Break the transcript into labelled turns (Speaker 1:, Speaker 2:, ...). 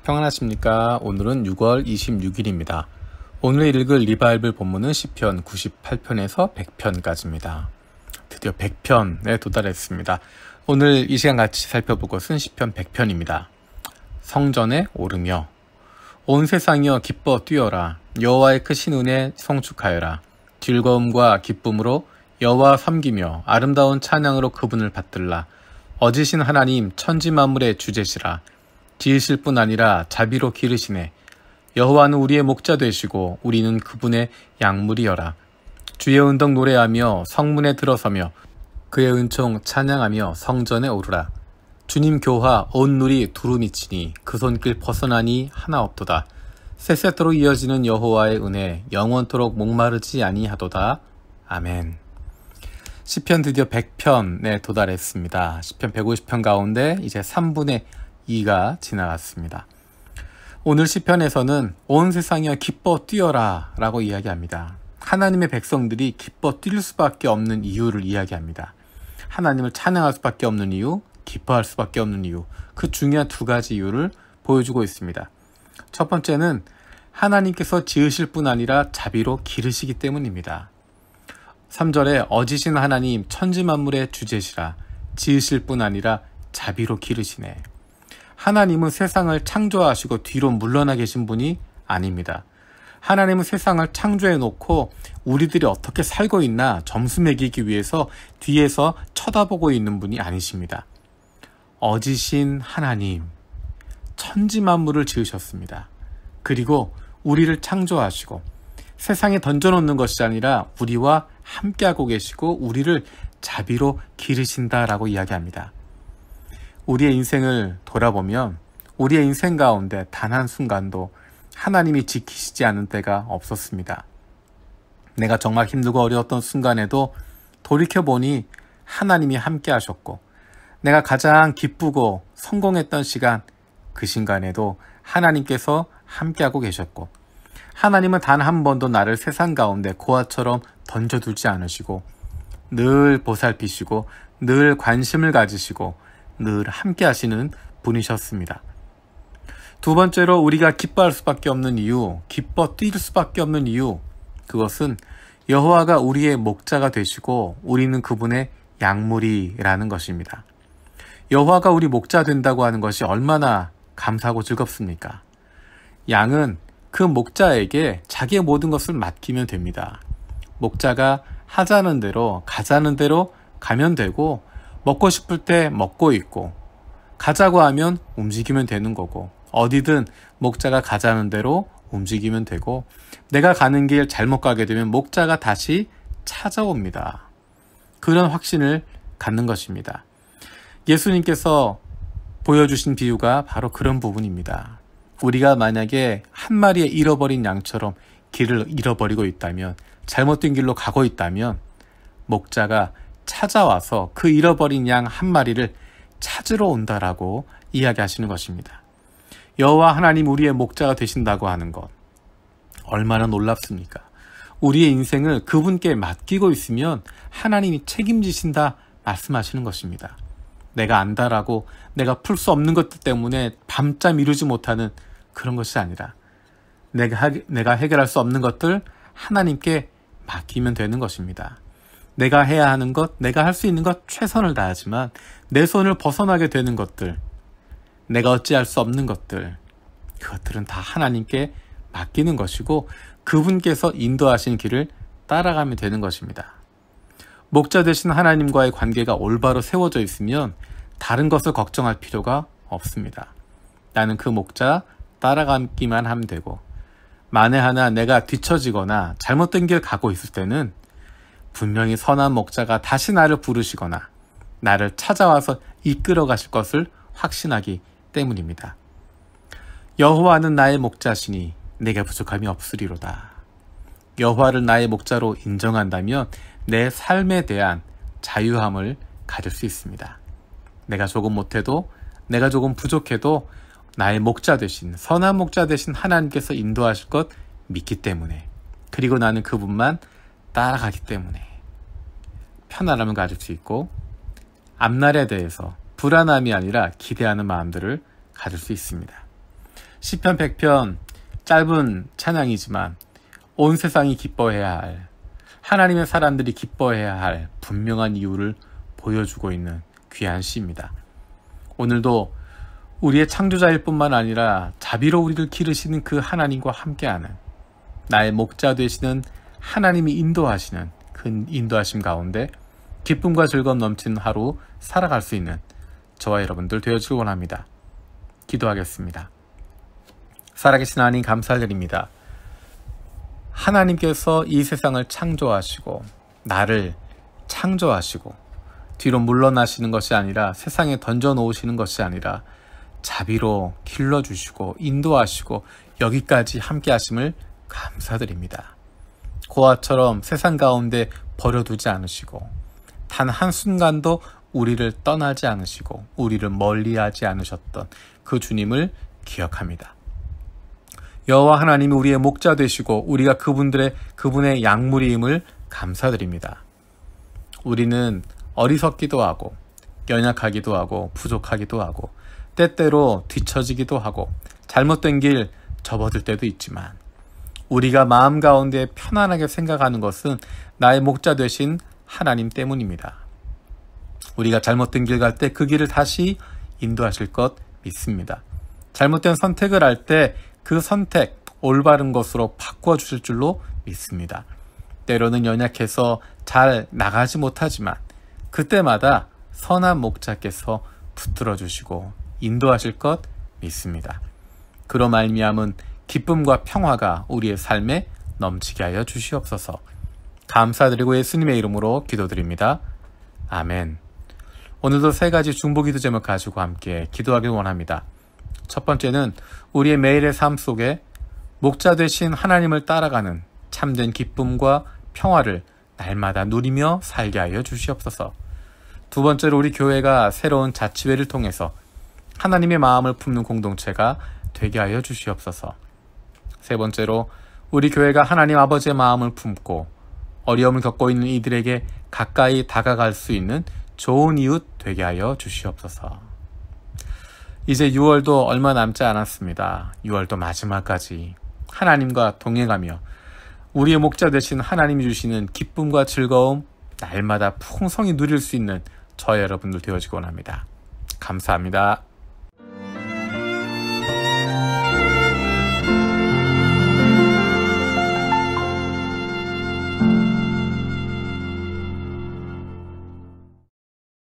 Speaker 1: 평안하십니까? 오늘은 6월 26일입니다. 오늘 읽을 리바이블 본문은 시편 98편에서 100편까지입니다. 드디어 100편에 도달했습니다. 오늘 이 시간 같이 살펴볼 것은 시편 100편입니다. 성전에 오르며 온 세상이여 기뻐 뛰어라. 여호와의 크신 은혜 성축하여라. 즐거움과 기쁨으로 여호와 섬기며 아름다운 찬양으로 그분을 받들라. 어지신 하나님 천지 만물의 주제시라. 지으실 뿐 아니라 자비로 기르시네. 여호와는 우리의 목자 되시고 우리는 그분의 양물이여라. 주의 은덕 노래하며 성문에 들어서며 그의 은총 찬양하며 성전에 오르라. 주님 교화 온 누리 두루미치니 그 손길 벗어나니 하나 없도다. 세세토록 이어지는 여호와의 은혜 영원토록 목마르지 아니하도다. 아멘. 시편 드디어 100편에 도달했습니다. 시편 150편 가운데 이제 3분의 2가 지나갔습니다. 오늘 시편에서는 온 세상이여 기뻐 뛰어라 라고 이야기합니다. 하나님의 백성들이 기뻐 뛸 수밖에 없는 이유를 이야기합니다. 하나님을 찬양할 수밖에 없는 이유, 기뻐할 수밖에 없는 이유, 그 중요한 두 가지 이유를 보여주고 있습니다. 첫 번째는 하나님께서 지으실 뿐 아니라 자비로 기르시기 때문입니다. 3절에 어지신 하나님 천지 만물의 주제시라. 지으실 뿐 아니라 자비로 기르시네. 하나님은 세상을 창조하시고 뒤로 물러나 계신 분이 아닙니다. 하나님은 세상을 창조해 놓고 우리들이 어떻게 살고 있나 점수 매기기 위해서 뒤에서 쳐다보고 있는 분이 아니십니다. 어지신 하나님, 천지 만물을 지으셨습니다. 그리고 우리를 창조하시고 세상에 던져놓는 것이 아니라 우리와 함께하고 계시고 우리를 자비로 기르신다라고 이야기합니다. 우리의 인생을 돌아보면 우리의 인생 가운데 단 한순간도 하나님이 지키시지 않은 때가 없었습니다. 내가 정말 힘들고 어려웠던 순간에도 돌이켜보니 하나님이 함께 하셨고 내가 가장 기쁘고 성공했던 시간, 그 순간에도 하나님께서 함께하고 계셨고 하나님은 단 한 번도 나를 세상 가운데 고아처럼 던져두지 않으시고 늘 보살피시고 늘 관심을 가지시고 늘 함께 하시는 분이셨습니다. 두 번째로 우리가 기뻐할 수밖에 없는 이유, 기뻐 뛸 수밖에 없는 이유, 그것은 여호와가 우리의 목자가 되시고 우리는 그분의 양물이라는 것입니다. 여호와가 우리 목자 된다고 하는 것이 얼마나 감사하고 즐겁습니까? 양은 그 목자에게 자기의 모든 것을 맡기면 됩니다. 목자가 하자는 대로 가자는 대로 가면 되고 먹고 싶을 때 먹고 있고 가자고 하면 움직이면 되는 거고 어디든 목자가 가자는 대로 움직이면 되고 내가 가는 길 잘못 가게 되면 목자가 다시 찾아옵니다. 그런 확신을 갖는 것입니다. 예수님께서 보여주신 비유가 바로 그런 부분입니다. 우리가 만약에 한 마리의 잃어버린 양처럼 길을 잃어버리고 있다면 잘못된 길로 가고 있다면 목자가 찾아와서 그 잃어버린 양 한 마리를 찾으러 온다라고 이야기하시는 것입니다. 여호와 하나님 우리의 목자가 되신다고 하는 것 얼마나 놀랍습니까? 우리의 인생을 그분께 맡기고 있으면 하나님이 책임지신다 말씀하시는 것입니다. 내가 안다라고 내가 풀 수 없는 것들 때문에 밤잠 이루지 못하는 그런 것이 아니라 내가 해결할 수 없는 것들 하나님께 맡기면 되는 것입니다. 내가 해야 하는 것, 내가 할 수 있는 것 최선을 다하지만 내 손을 벗어나게 되는 것들, 내가 어찌할 수 없는 것들, 그것들은 다 하나님께 맡기는 것이고 그분께서 인도하신 길을 따라가면 되는 것입니다. 목자 되신 하나님과의 관계가 올바로 세워져 있으면 다른 것을 걱정할 필요가 없습니다. 나는 그 목자 따라가기만 하면 되고 만에 하나 내가 뒤처지거나 잘못된 길 가고 있을 때는 분명히 선한 목자가 다시 나를 부르시거나 나를 찾아와서 이끌어 가실 것을 확신하기 때문입니다. 여호와는 나의 목자시니 내게 부족함이 없으리로다. 여호와를 나의 목자로 인정한다면 내 삶에 대한 자유함을 가질 수 있습니다. 내가 조금 못해도 내가 조금 부족해도 나의 목자 되신 선한 목자 되신 하나님께서 인도하실 것 믿기 때문에, 그리고 나는 그분만 따라가기 때문에 편안함을 가질 수 있고, 앞날에 대해서 불안함이 아니라 기대하는 마음들을 가질 수 있습니다. 시편 100편 짧은 찬양이지만 온 세상이 기뻐해야 할, 하나님의 사람들이 기뻐해야 할 분명한 이유를 보여주고 있는 귀한 시입니다. 오늘도 우리의 창조자일 뿐만 아니라 자비로 우리를 기르시는 그 하나님과 함께하는, 나의 목자 되시는 하나님이 인도하시는 그 인도하심 가운데 기쁨과 즐거움 넘치는 하루 살아갈 수 있는 저와 여러분들 되어주길 원합니다. 기도하겠습니다. 살아계신 하나님 감사드립니다. 하나님께서 이 세상을 창조하시고 나를 창조하시고 뒤로 물러나시는 것이 아니라, 세상에 던져놓으시는 것이 아니라 자비로 길러주시고 인도하시고 여기까지 함께 하심을 감사드립니다. 고아처럼 세상 가운데 버려두지 않으시고 단 한순간도 우리를 떠나지 않으시고 우리를 멀리하지 않으셨던 그 주님을 기억합니다. 여호와 하나님이 우리의 목자 되시고 우리가 그분의 양물임을 감사드립니다. 우리는 어리석기도 하고 연약하기도 하고 부족하기도 하고 때때로 뒤처지기도 하고 잘못된 길 접어들 때도 있지만, 우리가 마음 가운데 편안하게 생각하는 것은 나의 목자 되신 하나님 때문입니다. 우리가 잘못된 길 갈 때 그 길을 다시 인도하실 것 믿습니다. 잘못된 선택을 할 때 그 선택 올바른 것으로 바꾸어 주실 줄로 믿습니다. 때로는 연약해서 잘 나가지 못하지만 그때마다 선한 목자께서 붙들어 주시고 인도하실 것 믿습니다. 그로 말미암은 기쁨과 평화가 우리의 삶에 넘치게 하여 주시옵소서. 감사드리고 예수님의 이름으로 기도드립니다. 아멘. 오늘도 세 가지 중보기도 제목 가지고 함께 기도하길 원합니다. 첫 번째는 우리의 매일의 삶 속에 목자 되신 하나님을 따라가는 참된 기쁨과 평화를 날마다 누리며 살게 하여 주시옵소서. 두 번째로 우리 교회가 새로운 자치회를 통해서 하나님의 마음을 품는 공동체가 되게 하여 주시옵소서. 세 번째로 우리 교회가 하나님 아버지의 마음을 품고 어려움을 겪고 있는 이들에게 가까이 다가갈 수 있는 좋은 이웃 되게 하여 주시옵소서. 이제 6월도 얼마 남지 않았습니다. 6월도 마지막까지 하나님과 동행하며 우리의 목자 되신 하나님이 주시는 기쁨과 즐거움 날마다 풍성히 누릴 수 있는 저희 여러분들 되어지기 원합니다. 감사합니다.